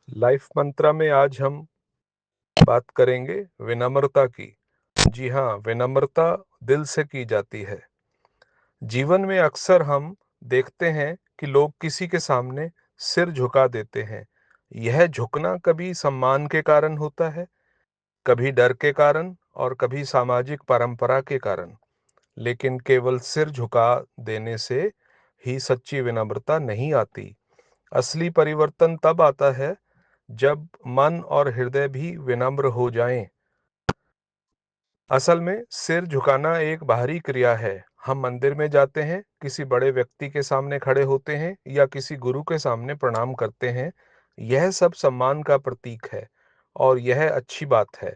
Life मंत्रा में आज हम बात करेंगे विनम्रता की। जी हाँ, विनम्रता दिल से की जाती है। जीवन में अक्सर हम देखते हैं कि लोग किसी के सामने सिर झुका देते हैं। यह झुकना कभी सम्मान के कारण होता है, कभी डर के कारण और कभी सामाजिक परंपरा के कारण। लेकिन केवल सिर झुका देने से ही सच्ची विनम्रता नहीं आती। असली परिवर्तन तब आता है जब मन और हृदय भी विनम्र हो जाएं। असल में सिर झुकाना एक बाहरी क्रिया है। हम मंदिर में जाते हैं, किसी बड़े व्यक्ति के सामने खड़े होते हैं या किसी गुरु के सामने प्रणाम करते हैं। यह सब सम्मान का प्रतीक है और यह अच्छी बात है।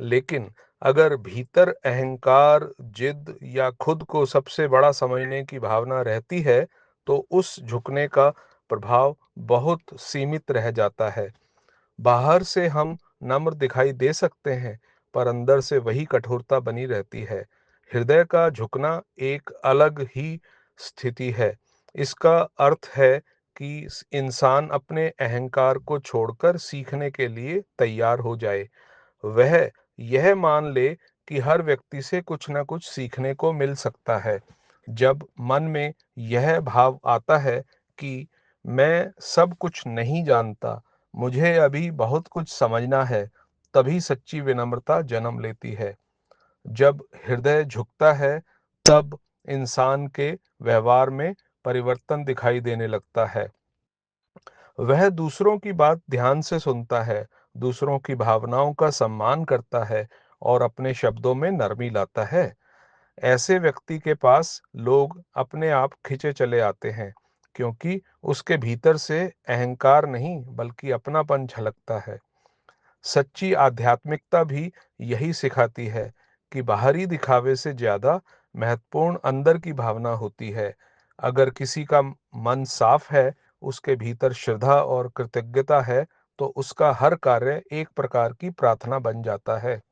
लेकिन अगर भीतर अहंकार, जिद या खुद को सबसे बड़ा समझने की भावना रहती है, तो उस झुकने का प्रभाव बहुत सीमित रह जाता है। बाहर से हम नम्र दिखाई दे सकते हैं, पर अंदर से वही कठोरता बनी रहती है। हृदय का झुकना एक अलग ही स्थिति है। इसका अर्थ है कि इंसान अपने अहंकार को छोड़कर सीखने के लिए तैयार हो जाए। वह यह मान ले कि हर व्यक्ति से कुछ न कुछ सीखने को मिल सकता है। जब मन में यह भाव आता है कि मैं सब कुछ नहीं जानता, मुझे अभी बहुत कुछ समझना है, तभी सच्ची विनम्रता जन्म लेती है। जब हृदय झुकता है, तब इंसान के व्यवहार में परिवर्तन दिखाई देने लगता है। वह दूसरों की बात ध्यान से सुनता है, दूसरों की भावनाओं का सम्मान करता है और अपने शब्दों में नरमी लाता है। ऐसे व्यक्ति के पास लोग अपने आप खिंचे चले आते हैं, क्योंकि उसके भीतर से अहंकार नहीं बल्कि अपनापन झलकता है। सच्ची आध्यात्मिकता भी यही सिखाती है कि बाहरी दिखावे से ज्यादा महत्वपूर्ण अंदर की भावना होती है। अगर किसी का मन साफ है, उसके भीतर श्रद्धा और कृतज्ञता है, तो उसका हर कार्य एक प्रकार की प्रार्थना बन जाता है।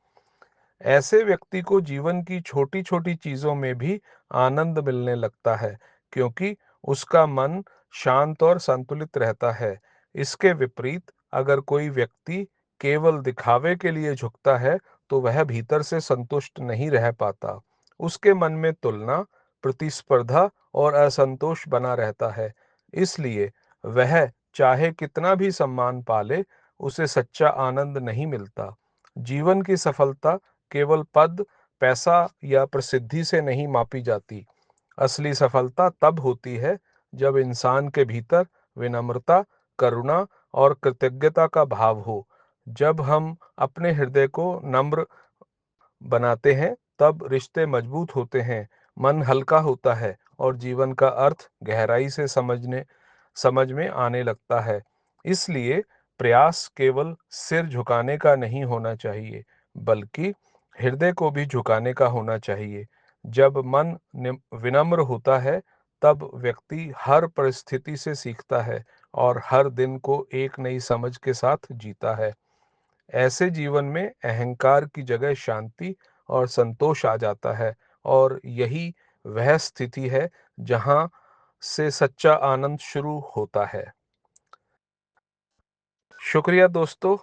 ऐसे व्यक्ति को जीवन की छोटी-छोटी चीजों में भी आनंद मिलने लगता है, क्योंकि उसका मन शांत और संतुलित रहता है। इसके विपरीत अगर कोई व्यक्ति केवल दिखावे के लिए झुकता है, तो वह भीतर से संतुष्ट नहीं रह पाता। उसके मन में तुलना, प्रतिस्पर्धा और असंतोष बना रहता है। इसलिए वह चाहे कितना भी सम्मान पाले, उसे सच्चा आनंद नहीं मिलता। जीवन की सफलता केवल पद, पैसा या प्रसिद्धि से नहीं मापी जाती। असली सफलता तब होती है जब इंसान के भीतर विनम्रता, करुणा और कृतज्ञता का भाव हो। जब हम अपने हृदय को नम्र बनाते हैं, तब रिश्ते मजबूत होते हैं, मन हल्का होता है और जीवन का अर्थ गहराई से समझ में आने लगता है। इसलिए प्रयास केवल सिर झुकाने का नहीं होना चाहिए, बल्कि हृदय को भी झुकाने का होना चाहिए। जब मन विनम्र होता है, तब व्यक्ति हर परिस्थिति से सीखता है और हर दिन को एक नई समझ के साथ जीता है। ऐसे जीवन में अहंकार की जगह शांति और संतोष आ जाता है और यही वह स्थिति है जहां से सच्चा आनंद शुरू होता है। शुक्रिया दोस्तों,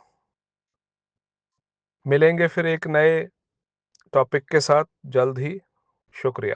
मिलेंगे फिर एक नए टॉपिक के साथ जल्द ही। शुक्रिया।